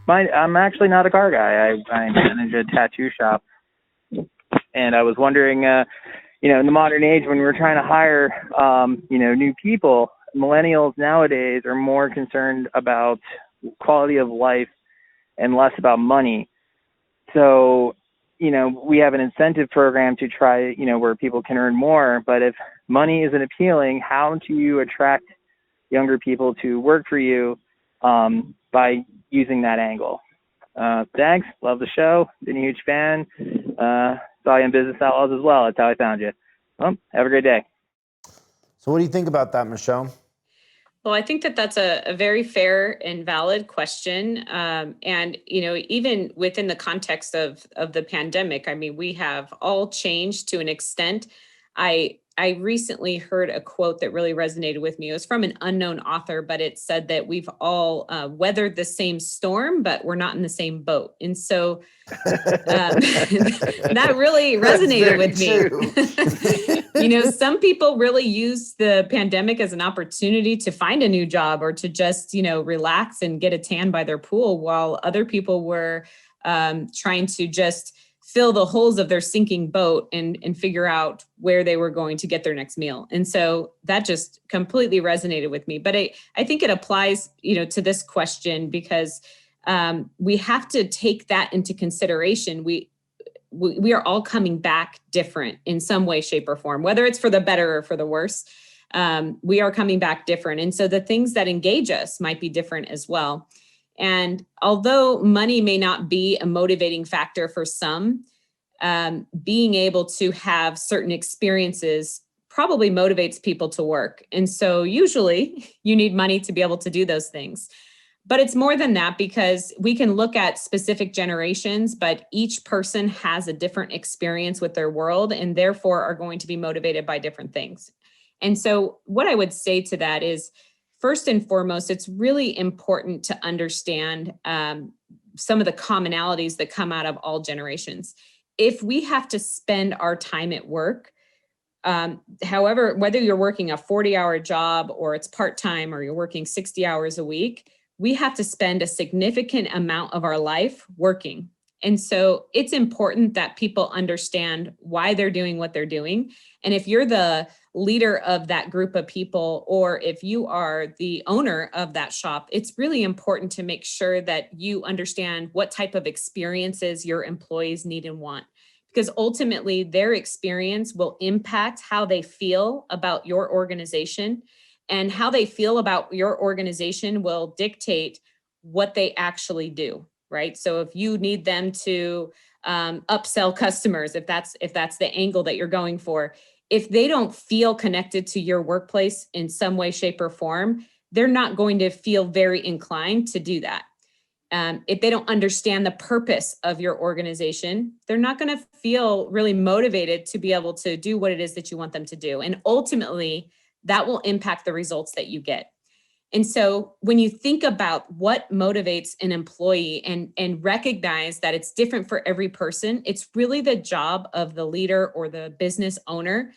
I'm actually not a car guy. I manage a tattoo shop, and I was wondering, in the modern age when we're trying to hire, new people, millennials nowadays are more concerned about quality of life and less about money. So, we have an incentive program to try, where people can earn more. But if money isn't appealing, how do you attract younger people to work for you by using that angle? Thanks. Love the show. Been a huge fan. Saw you in Business Outlaws as well. That's how I found you. Well, have a great day. So what do you think about that, Michelle? Well, I think that that's a very fair and valid question. And, even within the context of the pandemic, I mean, we have all changed to an extent. I recently heard a quote that really resonated with me. It was from an unknown author, but it said that we've all weathered the same storm, but we're not in the same boat. And so that really resonated with me. Some people really use the pandemic as an opportunity to find a new job or to just, relax and get a tan by their pool, while other people were trying to just fill the holes of their sinking boat and figure out where they were going to get their next meal. And so that just completely resonated with me. But I think it applies, to this question because we have to take that into consideration. We are all coming back different in some way, shape, or form, whether it's for the better or for the worse. We are coming back different. And so the things that engage us might be different as well. And although money may not be a motivating factor for some, being able to have certain experiences probably motivates people to work. And so usually you need money to be able to do those things. But it's more than that, because we can look at specific generations, but each person has a different experience with their world and therefore are going to be motivated by different things. And so what I would say to that is, first and foremost, it's really important to understand some of the commonalities that come out of all generations. If we have to spend our time at work, however, whether you're working a 40-hour job or it's part-time or you're working 60 hours a week, we have to spend a significant amount of our life working. And so it's important that people understand why they're doing what they're doing. And if you're the leader of that group of people, or if you are the owner of that shop, it's really important to make sure that you understand what type of experiences your employees need and want. Because ultimately, their experience will impact how they feel about your organization, and how they feel about your organization will dictate what they actually do. Right. So if you need them to upsell customers, if that's the angle that you're going for, if they don't feel connected to your workplace in some way, shape, or form, they're not going to feel very inclined to do that. If they don't understand the purpose of your organization, they're not going to feel really motivated to be able to do what it is that you want them to do. And ultimately, that will impact the results that you get. And so when you think about what motivates an employee and recognize that it's different for every person, it's really the job of the leader or the business owner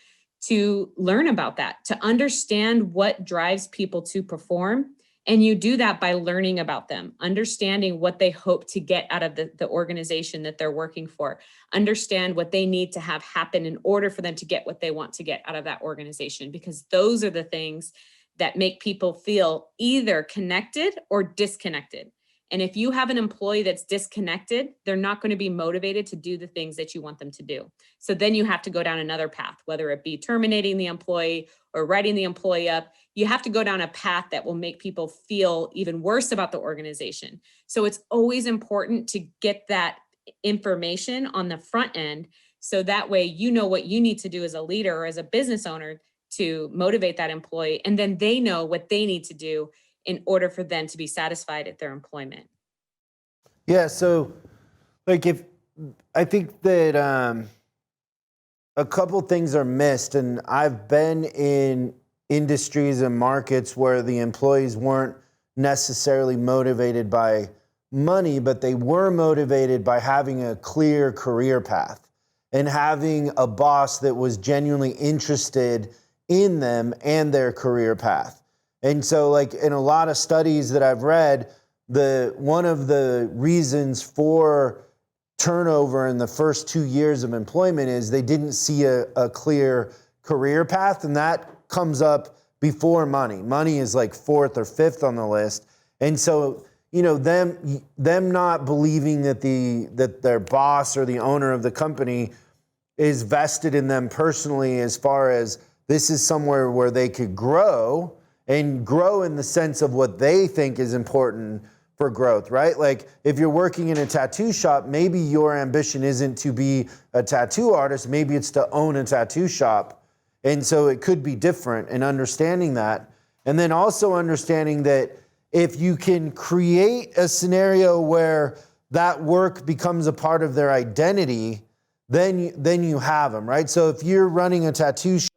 to learn about that, to understand what drives people to perform. And you do that by learning about them, understanding what they hope to get out of the organization that they're working for, understand what they need to have happen in order for them to get what they want to get out of that organization, because those are the things that make people feel either connected or disconnected. And if you have an employee that's disconnected, they're not going to be motivated to do the things that you want them to do. So then you have to go down another path, whether it be terminating the employee or writing the employee up. You have to go down a path that will make people feel even worse about the organization. So it's always important to get that information on the front end, so that way you know what you need to do as a leader or as a business owner to motivate that employee, and then they know what they need to do in order for them to be satisfied at their employment. Yeah, so if I think that a couple things are missed, and I've been in industries and markets where the employees weren't necessarily motivated by money, but they were motivated by having a clear career path and having a boss that was genuinely interested in them and their career path. And so like in a lot of studies that I've read, one of the reasons for turnover in the first 2 years of employment is they didn't see a clear career path, and that comes up before money. Money is like 4th or 5th on the list. And so, you know, them not believing that their boss or the owner of the company is vested in them personally, as far as this is somewhere where they could grow, and grow in the sense of what they think is important for growth, right? Like if you're working in a tattoo shop, maybe your ambition isn't to be a tattoo artist, maybe it's to own a tattoo shop. And so it could be different, and understanding that. And then also understanding that if you can create a scenario where that work becomes a part of their identity, then you have them, right? So if you're running a tattoo shop,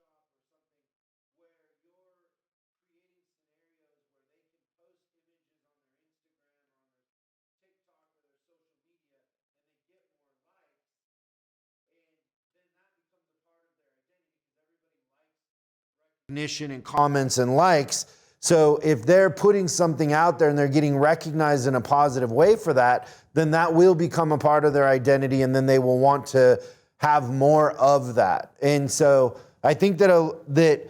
recognition and comments and likes. So if they're putting something out there and they're getting recognized in a positive way for that, then that will become a part of their identity, and then they will want to have more of that. And so I think that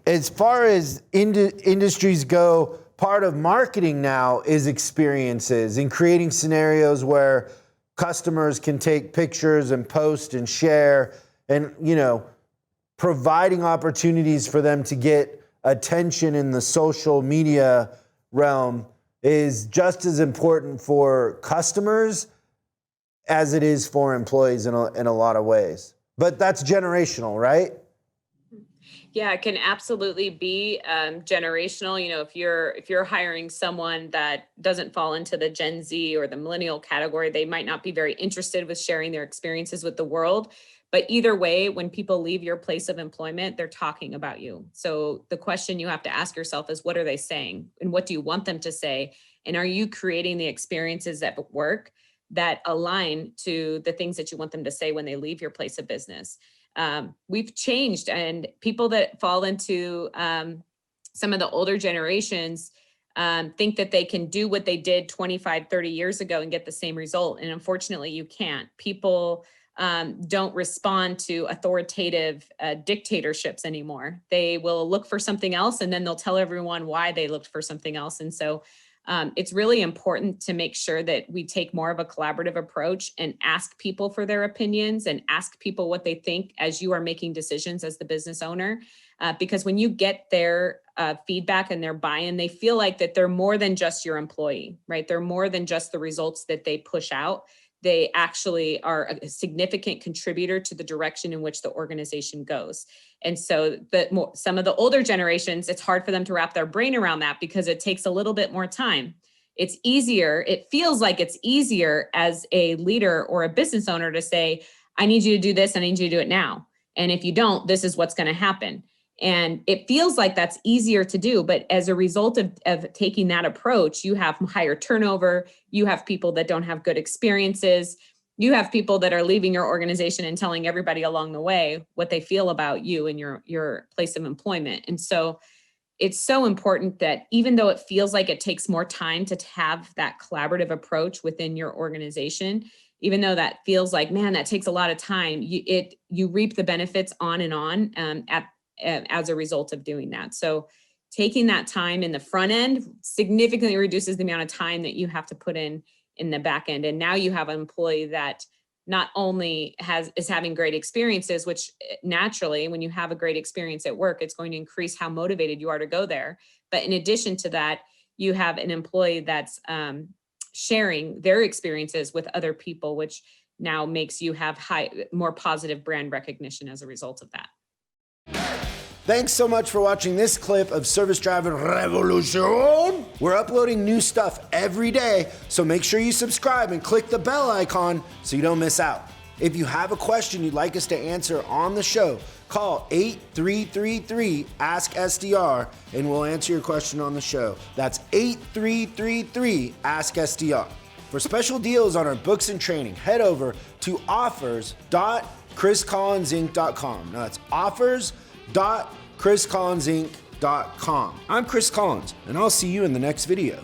as far as industries go, part of marketing now is experiences and creating scenarios where customers can take pictures and post and share, and, you know, providing opportunities for them to get attention in the social media realm is just as important for customers as it is for employees in a lot of ways. But that's generational, right? Yeah, it can absolutely be generational. You know, if you're hiring someone that doesn't fall into the Gen Z or the millennial category, they might not be very interested with sharing their experiences with the world. But either way, when people leave your place of employment, they're talking about you. So the question you have to ask yourself is, what are they saying? And what do you want them to say? And are you creating the experiences at work that align to the things that you want them to say when they leave your place of business? We've changed, and people that fall into some of the older generations think that they can do what they did 25, 30 years ago and get the same result. And unfortunately, you can't. People don't respond to authoritative dictatorships anymore. They will look for something else, and then they'll tell everyone why they looked for something else. And so it's really important to make sure that we take more of a collaborative approach and ask people for their opinions and ask people what they think as you are making decisions as the business owner. Because when you get their feedback and their buy-in, they feel like that they're more than just your employee, right? They're more than just the results that they push out. They actually are a significant contributor to the direction in which the organization goes. And so some of the older generations, it's hard for them to wrap their brain around that because it takes a little bit more time. It's easier. It feels like it's easier as a leader or a business owner to say, I need you to do this. I need you to do it now. And if you don't, this is what's going to happen. And it feels like that's easier to do. But as a result of taking that approach, you have higher turnover. You have people that don't have good experiences. You have people that are leaving your organization and telling everybody along the way what they feel about you and your place of employment. And so it's so important that even though it feels like it takes more time to have that collaborative approach within your organization, even though that feels like, man, that takes a lot of time, you reap the benefits on and on as a result of doing that. So taking that time in the front end significantly reduces the amount of time that you have to put in the back end. And now you have an employee that not only is having great experiences, which naturally, when you have a great experience at work, it's going to increase how motivated you are to go there. But in addition to that, you have an employee that's sharing their experiences with other people, which now makes you have more positive brand recognition as a result of that. Thanks so much for watching this clip of Service Driver Revolution. We're uploading new stuff every day, so make sure you subscribe and click the bell icon so you don't miss out. If you have a question you'd like us to answer on the show, call 8333-ASK-SDR and we'll answer your question on the show. That's 8333-ASK-SDR. For special deals on our books and training, head over to offers.chriscollinsinc.com. Now that's offers.chriscollinsinc.com. I'm Chris Collins, and I'll see you in the next video.